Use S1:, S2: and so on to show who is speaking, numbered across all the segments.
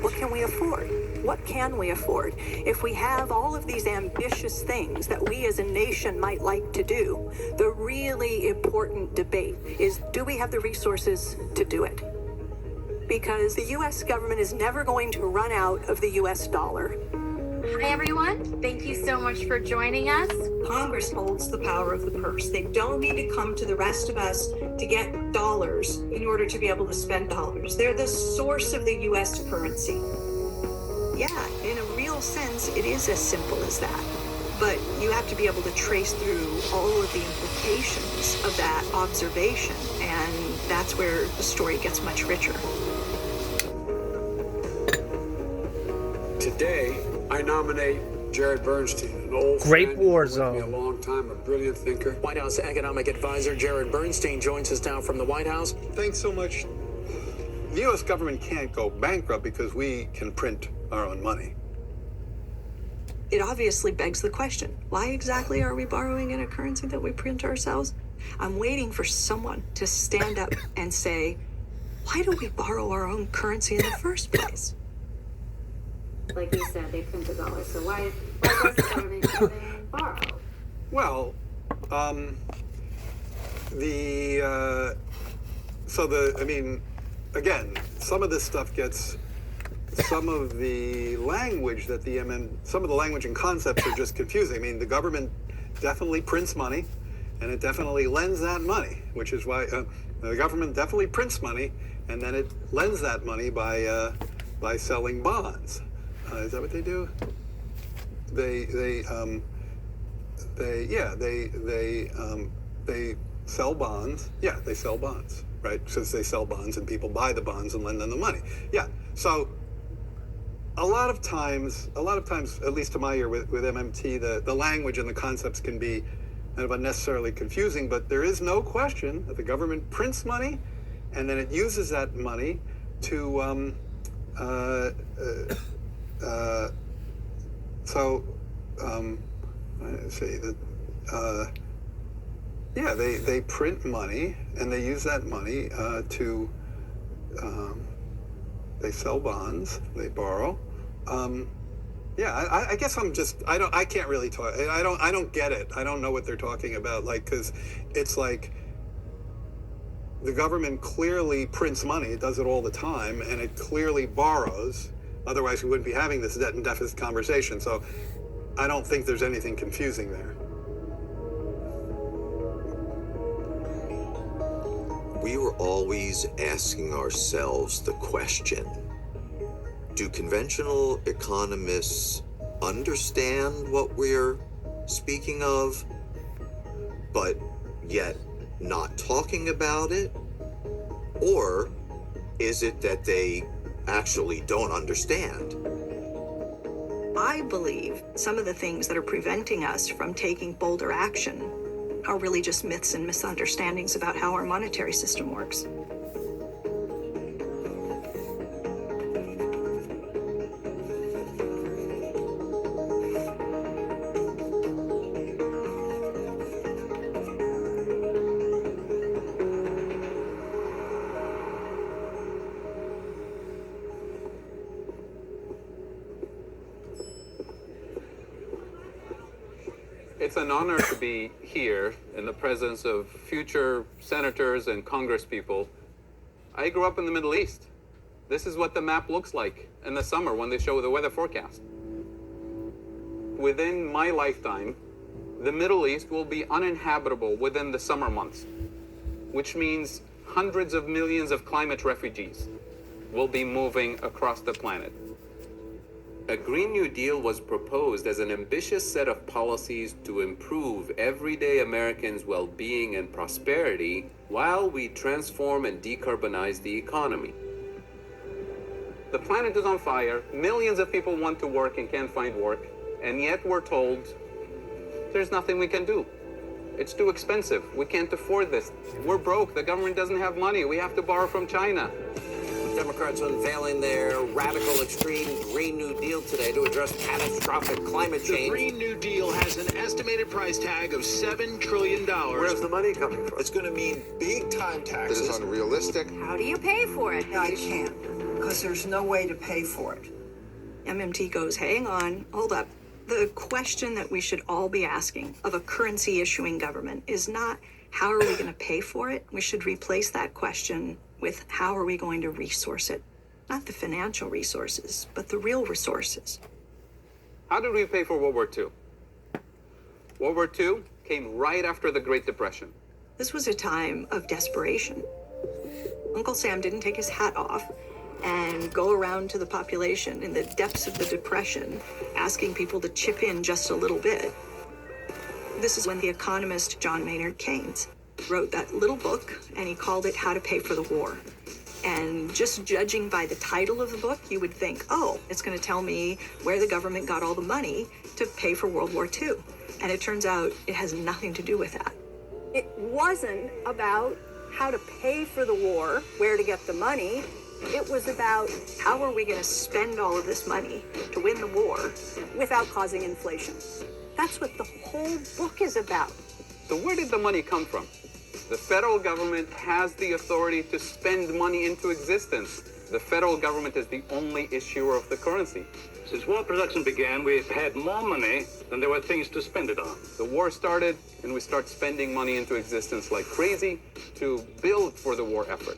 S1: What can we afford? What can we afford? If we have all of these ambitious things that we as a nation might like to do, the really important debate is, do we have the resources to do it? Because the U.S. government is never going to run out of the U.S. dollar.
S2: Hi, everyone. Thank you so much for joining us.
S1: Congress holds the power of the purse. They don't need to come to the rest of us to get dollars in order to be able to spend dollars. They're the source of the U.S. currency. Yeah, in a real sense, it is as simple as that. But you have to be able to trace through all of the implications of that observation, and that's where the story gets much richer.
S3: Today, I nominate Jared Bernstein, an old
S4: Great
S3: friend
S4: War
S3: who's been with me
S4: Zone.
S3: a long time, a brilliant thinker.
S5: White House economic advisor Jared Bernstein joins us now from the White House.
S6: Thanks so much. The U.S. government can't go bankrupt because we can print our own money.
S1: It obviously begs the question, why exactly are we borrowing in a currency that we print ourselves? I'm waiting for someone to stand up and say, why do we borrow our own currency in the first place?
S2: Like you said, they print the dollar, so why does the government even borrow?
S6: Well, again, some of this stuff gets, some of the language that some of the language and concepts are just confusing. I mean, the government definitely prints money, and it definitely lends that money, which is why the government definitely prints money, and then it lends that money by selling bonds. Is that what they do? They sell bonds. Yeah, they sell bonds, right? Since they sell bonds and people buy the bonds and lend them the money. Yeah. So a lot of times, at least to my ear with MMT, the language and the concepts can be kind of unnecessarily confusing, but there is no question that the government prints money and then it uses that money to they print money and they use that money they sell bonds, they borrow. I guess I can't really talk. I don't get it. I don't know what they're talking about. Like, cause it's like the government clearly prints money. It does it all the time, and it clearly borrows. Otherwise, we wouldn't be having this debt and deficit conversation. So I don't think there's anything confusing there.
S7: We were always asking ourselves the question, do conventional economists understand what we're speaking of, but yet not talking about it? Or is it that they actually don't understand?
S1: I believe some of the things that are preventing us from taking bolder action are really just myths and misunderstandings about how our monetary system works.
S8: It's an honor to be here in the presence of future senators and congresspeople. I grew up in the Middle East. This is what the map looks like in the summer when they show the weather forecast. Within my lifetime, the Middle East will be uninhabitable within the summer months, which means hundreds of millions of climate refugees will be moving across the planet. A Green New Deal was proposed as an ambitious set of policies to improve everyday Americans' well-being and prosperity while we transform and decarbonize the economy. The planet is on fire, millions of people want to work and can't find work, and yet we're told there's nothing we can do. It's too expensive, we can't afford this. We're broke, the government doesn't have money, we have to borrow from China.
S5: Democrats unveiling their radical extreme Green New Deal today to address catastrophic climate change.
S9: The Green New Deal has an estimated price tag of $7 trillion.
S7: Where's the money coming from?
S6: It's going to mean big time taxes.
S7: This is unrealistic.
S2: How do you pay for it?
S1: No, I can't. because there's no way to pay for it. MMT goes, hang on, hold up. The question that we should all be asking of a currency issuing government is not how are we going to pay for it? We should replace that question with how are we going to resource it? Not the financial resources, but the real resources.
S8: How did we pay for World War II? World War II came right after the Great Depression.
S1: This was a time of desperation. Uncle Sam didn't take his hat off and go around to the population in the depths of the Depression, asking people to chip in just a little bit. This is when the economist John Maynard Keynes wrote that little book, and he called it How to Pay for the War. And just judging by the title of the book, you would think, oh, it's going to tell me where the government got all the money to pay for World War II. And it turns out it has nothing to do with that. It wasn't about how to pay for the war, where to get the money. It was about how are we going to spend all of this money to win the war without causing inflation. That's what the whole book is about.
S8: So where did the money come from? The federal government has the authority to spend money into existence. The federal government is the only issuer of the currency.
S4: Since war production began, we've had more money than there were things to spend it on.
S8: The war started, and we start spending money into existence like crazy to build for the war effort.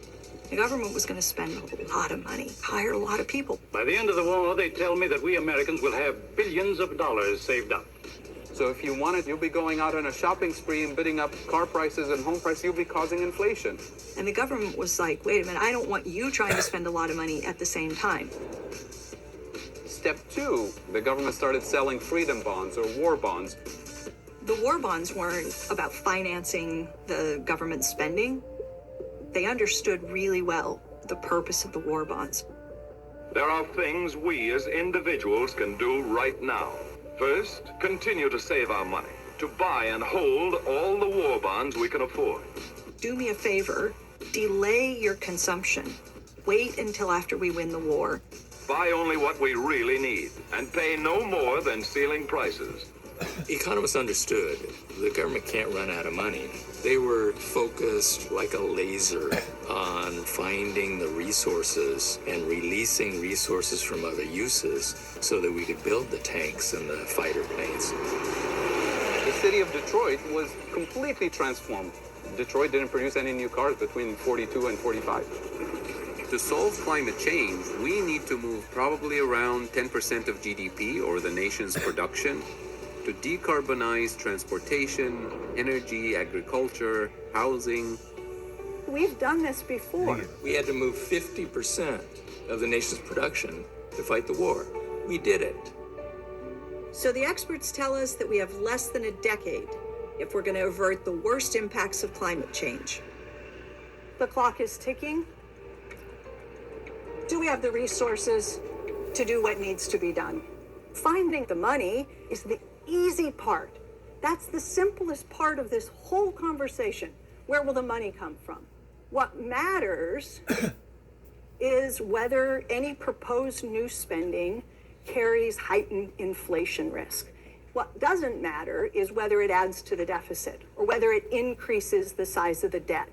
S1: The government was going to spend a lot of money, hire a lot of people.
S4: By the end of the war, they tell me that we Americans will have billions of dollars saved up.
S8: So if you want it, you'll be going out on a shopping spree and bidding up car prices and home prices. You'll be causing inflation.
S1: And the government was like, wait a minute, I don't want you trying to spend a lot of money at the same time.
S8: Step two, the government started selling freedom bonds or war bonds.
S1: The war bonds weren't about financing the government spending. They understood really well the purpose of the war bonds.
S10: There are things we as individuals can do right now. First, continue to save our money, to buy and hold all the war bonds we can afford.
S1: Do me a favor, delay your consumption. Wait until after we win the war.
S10: Buy only what we really need, and pay no more than ceiling prices.
S11: Economists understood the government can't run out of money. They were focused like a laser on finding the resources and releasing resources from other uses so that we could build the tanks and the fighter planes.
S8: The city of Detroit was completely transformed. Detroit didn't produce any new cars between 42 and 45. To solve climate change, we need to move probably around 10% of GDP, or the nation's production, to decarbonize transportation, energy, agriculture, housing.
S1: We've done this before.
S11: We had to move 50% of the nation's production to fight the war. We did it.
S1: So the experts tell us that we have less than a decade if we're going to avert the worst impacts of climate change. The clock is ticking. Do we have the resources to do what needs to be done? Finding the money is the easy part. That's the simplest part of this whole conversation. Where will the money come from? What matters is whether any proposed new spending carries heightened inflation risk. What doesn't matter is whether it adds to the deficit or whether it increases the size of the debt.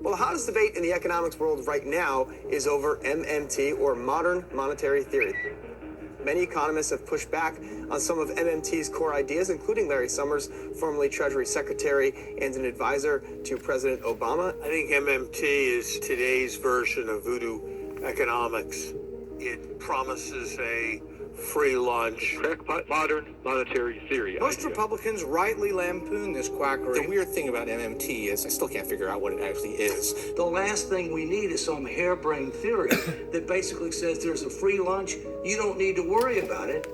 S12: Well, the hottest debate in the economics world right now is over MMT, or modern monetary theory. Many economists have pushed back on some of MMT's core ideas, including Larry Summers, formerly Treasury Secretary and an advisor to President Obama.
S3: I think MMT is today's version of voodoo economics. It promises a free lunch.
S10: Modern monetary theory.
S13: Most Republicans rightly lampoon this quackery. The weird thing about MMT is I still can't figure out what it actually is.
S14: The last thing we need is some harebrained theory that basically says there's a free lunch, you don't need to worry about it.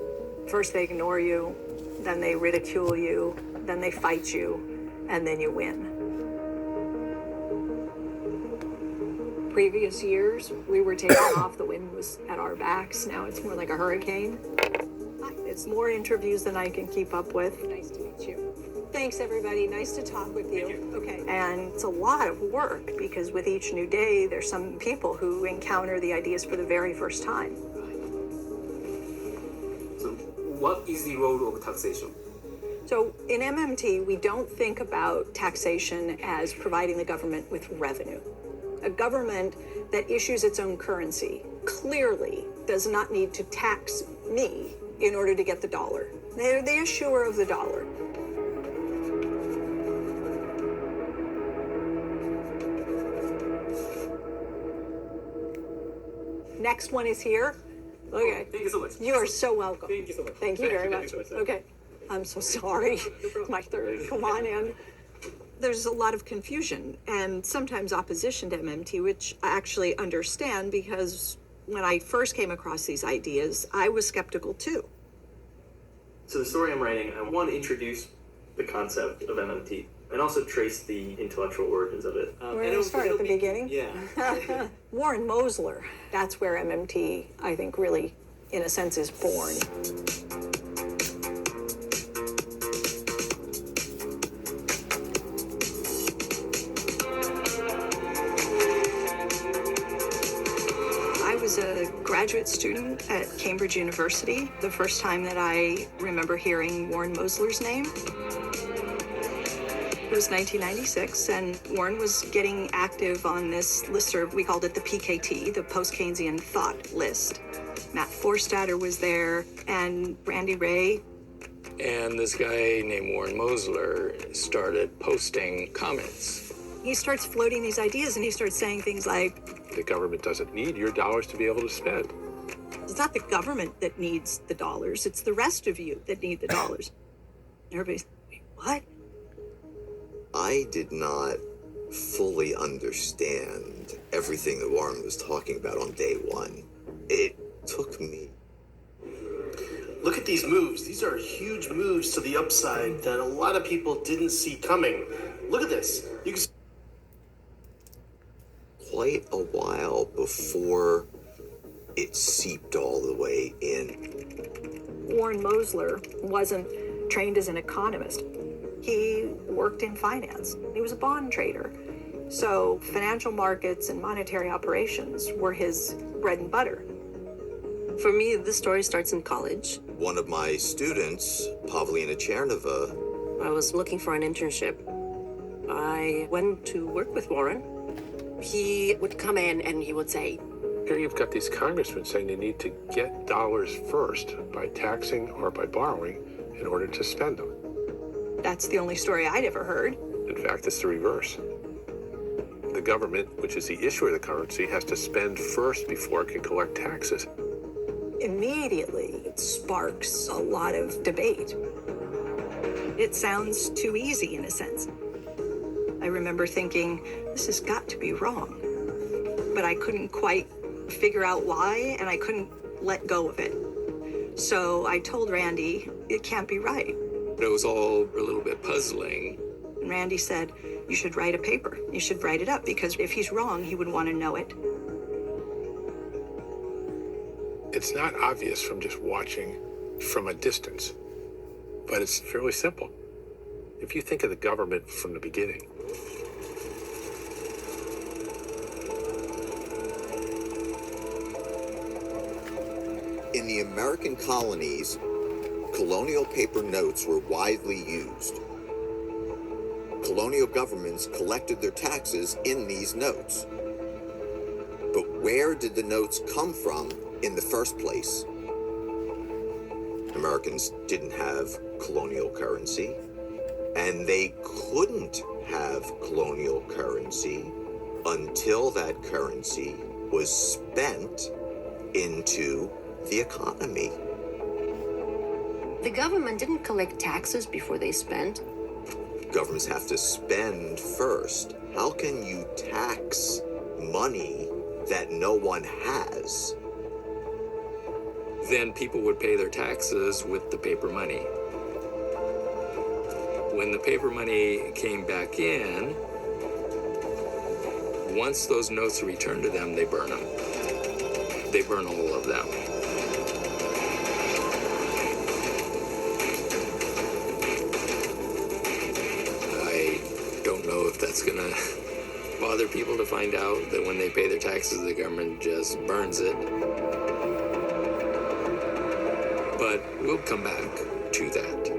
S1: First they ignore you, then they ridicule you, then they fight you, and then you win. Previous years, we were taking off, the wind was at our backs. Now it's more like a hurricane. It's more interviews than I can keep up with. Nice to meet you. Thanks, everybody. Nice to talk with you. Okay. And it's a lot of work because with each new day, there's some people who encounter the ideas for the very first time.
S15: So what is the role of taxation?
S1: So in MMT, we don't think about taxation as providing the government with revenue. A government that issues its own currency clearly does not need to tax me in order to get the dollar. They're the issuer of the dollar. Next one is here. Okay.
S15: Thank you so much.
S1: You are so welcome.
S15: Thank you so much.
S1: Thank you very much.
S15: Thank you so much.
S1: Okay. I'm so sorry. My third. Come on in. There's a lot of confusion and sometimes opposition to MMT, which I actually understand because when I first came across these ideas, I was skeptical too.
S15: So the story I'm writing, I want to introduce the concept of MMT and also trace the intellectual origins of it.
S1: We're going to start at the beginning?
S15: Yeah.
S1: Warren Mosler, that's where MMT, I think, really, in a sense, is born. I was a graduate student at Cambridge University the first time that I remember hearing Warren Mosler's name. It was 1996, and Warren was getting active on this listserv. We called it the PKT, the Post-Keynesian Thought List. Matt Forstater was there, and Randy Ray.
S11: And this guy named Warren Mosler started posting comments.
S1: He starts floating these ideas, and he starts saying things like,
S3: The government doesn't need your dollars to be able to spend.
S1: it's not the government that needs the dollars, it's the rest of you that need the dollars. Everybody's, what?
S7: I did not fully understand everything that Warren was talking about on day one. It took me.
S9: Look at these moves. These are huge moves to the upside that a lot of people didn't see coming. Look at this. You can
S7: Quite a while before it seeped all the way in.
S1: Warren Mosler wasn't trained as an economist. He worked in finance. He was a bond trader. So financial markets and monetary operations were his bread and butter.
S16: For me, the story starts in college.
S7: One of my students, Pavlina Chernova,
S16: I was looking for an internship. I went to work with Warren. He would come in and he would say,
S3: Here you've got these congressmen saying they need to get dollars first by taxing or by borrowing in order to spend them.
S1: That's the only story I'd ever heard.
S3: In fact, it's the reverse. The government, which is the issuer of the currency, has to spend first before it can collect taxes.
S1: Immediately, it sparks a lot of debate. It sounds too easy in a sense. I remember thinking, this has got to be wrong. But I couldn't quite figure out why, and I couldn't let go of it. So I told Randy, it can't be right.
S11: It was all a little bit puzzling.
S1: And Randy said, you should write a paper. You should write it up, because if he's wrong, he would want to know it.
S3: It's not obvious from just watching from a distance, but it's fairly simple. If you think of the government from the beginning,
S7: in the American colonies, colonial paper notes were widely used. Colonial governments collected their taxes in these notes. But where did the notes come from in the first place? Americans didn't have colonial currency, and they couldn't have colonial currency until that currency was spent into the economy.
S16: the government didn't collect taxes before they spent.
S7: Governments have to spend first. How can you tax money that no one has?
S11: Then people would pay their taxes with the paper money. When the paper money came back in, once those notes are returned to them, they burn them. They burn all of them. I don't know if that's gonna bother people to find out that when they pay their taxes, the government just burns it. But we'll come back to that.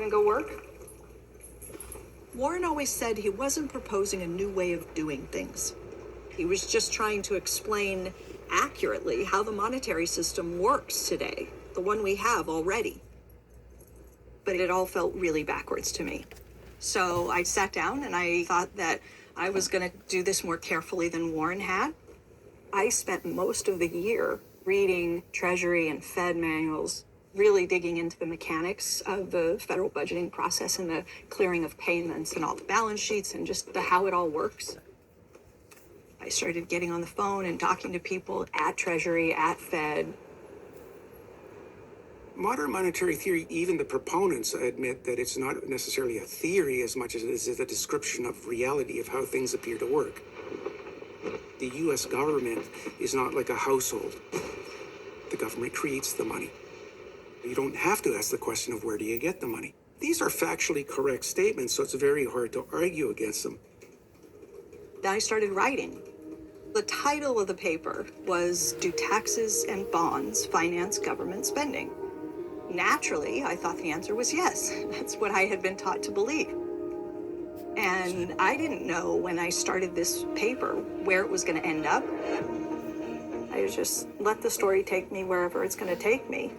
S1: want to go work? Warren always said he wasn't proposing a new way of doing things. He was just trying to explain accurately how the monetary system works today, the one we have already. But it all felt really backwards to me. So I sat down and I thought that I was going to do this more carefully than Warren had. I spent most of the year reading Treasury and Fed manuals, really digging into the mechanics of the federal budgeting process and the clearing of payments and all the balance sheets and just how it all works. I started getting on the phone and talking to people at Treasury, at Fed.
S17: Modern monetary theory, even the proponents admit that it's not necessarily a theory as much as it is a description of reality of how things appear to work. The US government is not like a household. The government creates the money. You don't have to ask the question of where do you get the money. These are factually correct statements, so it's very hard to argue against them.
S1: Then I started writing. The title of the paper was Do Taxes and Bonds Finance Government Spending? Naturally, I thought the answer was yes. That's what I had been taught to believe. And I didn't know when I started this paper where it was going to end up. I just let the story take me wherever it's going to take me.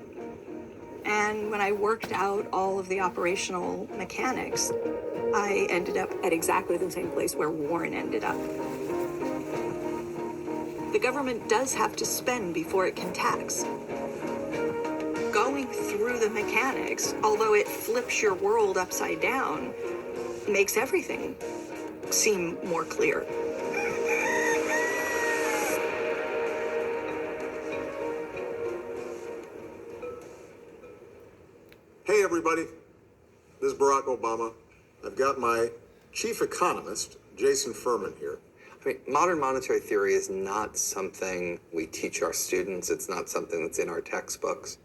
S1: And when I worked out all of the operational mechanics, I ended up at exactly the same place where Warren ended up. The government does have to spend before it can tax. Going through the mechanics, although it flips your world upside down, makes everything seem more clear.
S18: Hey everybody, this is Barack Obama. I've got my chief economist, Jason Furman, here.
S19: I mean, modern monetary theory is not something we teach our students. It's not something that's in our textbooks.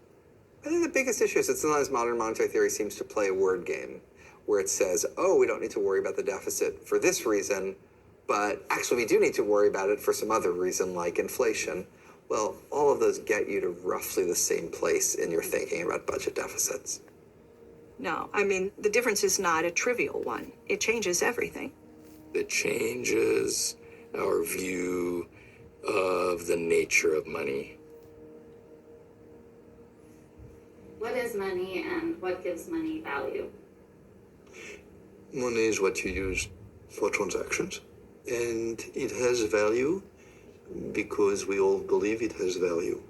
S19: I think the biggest issue is that sometimes modern monetary theory seems to play a word game where it says, oh, we don't need to worry about the deficit for this reason, but actually we do need to worry about it for some other reason like inflation. Well, all of those get you to roughly the same place in your thinking about budget deficits.
S1: No, I mean, the difference is not a trivial one. It changes everything.
S11: It changes our view of the nature of money.
S2: What is money and what gives money value?
S20: Money is what you use for transactions, and it has value because we all believe it has value.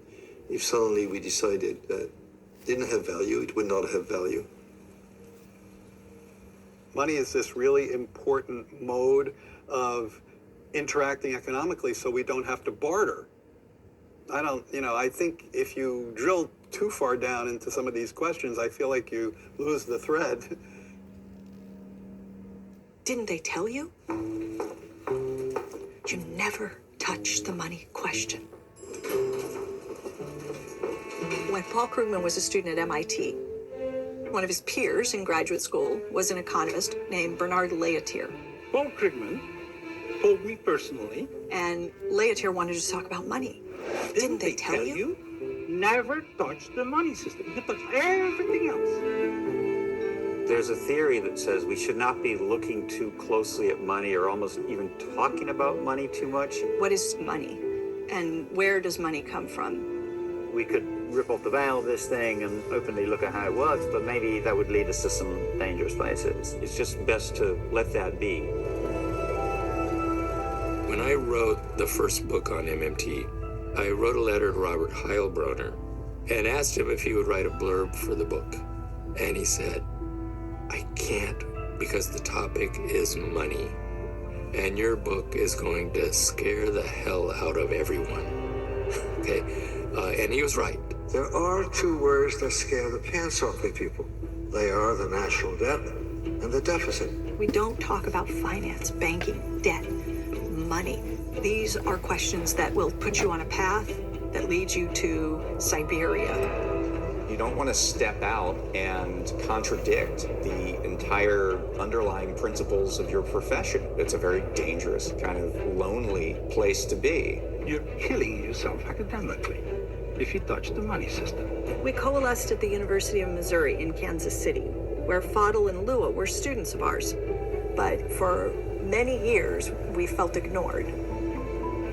S20: If suddenly we decided that it didn't have value, it would not have value.
S6: Money is this really important mode of interacting economically so we don't have to barter. I think if you drill too far down into some of these questions, I feel like you lose the thread.
S1: Didn't they tell you? You never touch the money question. When Paul Krugman was a student at MIT, one of his peers in graduate school was an economist named Bernard Leatier.
S14: Paul Krugman told me personally.
S1: And Leatier wanted to talk about money. Didn't they tell you?
S14: Never touch the money system. You touch everything else.
S21: There's a theory that says we should not be looking too closely at money or almost even talking about money too much.
S1: What is money? And where does money come from?
S21: We could rip off the veil of this thing and openly look at how it works, but maybe that would lead us to some dangerous places. It's just best to let that be.
S11: When I wrote the first book on MMT, I wrote a letter to Robert Heilbroner and asked him if he would write a blurb for the book. And he said, I can't because the topic is money. And your book is going to scare the hell out of everyone. Okay? And he was right.
S20: There are two words that scare the pants off of people. They are the national debt and the deficit.
S1: We don't talk about finance, banking, debt, money. These are questions that will put you on a path that leads you to Siberia.
S22: You don't want to step out and contradict the entire underlying principles of your profession. It's a very dangerous, kind of lonely place to be.
S14: You're killing yourself academically if you touch the money system.
S1: We coalesced at the University of Missouri in Kansas City. where Fadl and Lua were students of ours. But for many years, we felt ignored.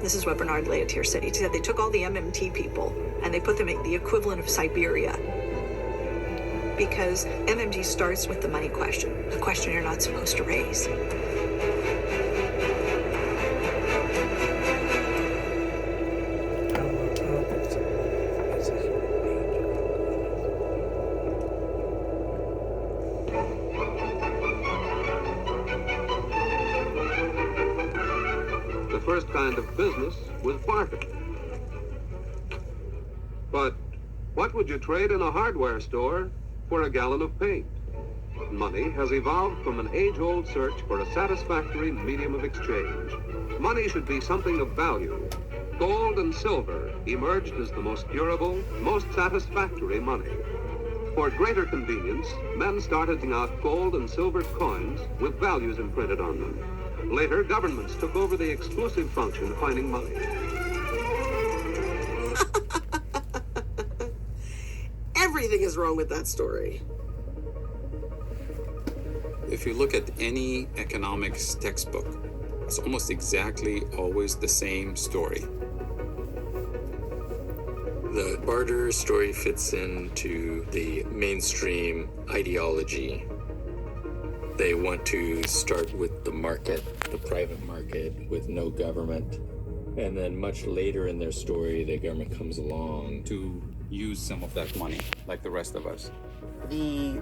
S1: This is what Bernard Leatier said. He said they took all the MMT people and they put them in the equivalent of Siberia. Because MMT starts with the money question, the question you're not supposed to raise.
S4: The first kind of business was barter. But what would you trade in a hardware store for a gallon of paint? Money has evolved from an age-old search for a satisfactory medium of exchange. Money should be something of value. Gold and silver emerged as the most durable, most satisfactory money. For greater convenience, men started taking out gold and silver coins with values imprinted on them. Later, governments took over the exclusive function of finding money.
S16: Everything is wrong with that story.
S5: If you look at any economics textbook, it's almost exactly always the same story.
S11: The barter story fits into the mainstream ideology. They want to start with the market, the private market, with no government. And then much later in their story, the government comes along
S5: to use some of that money, like the rest of us.
S12: The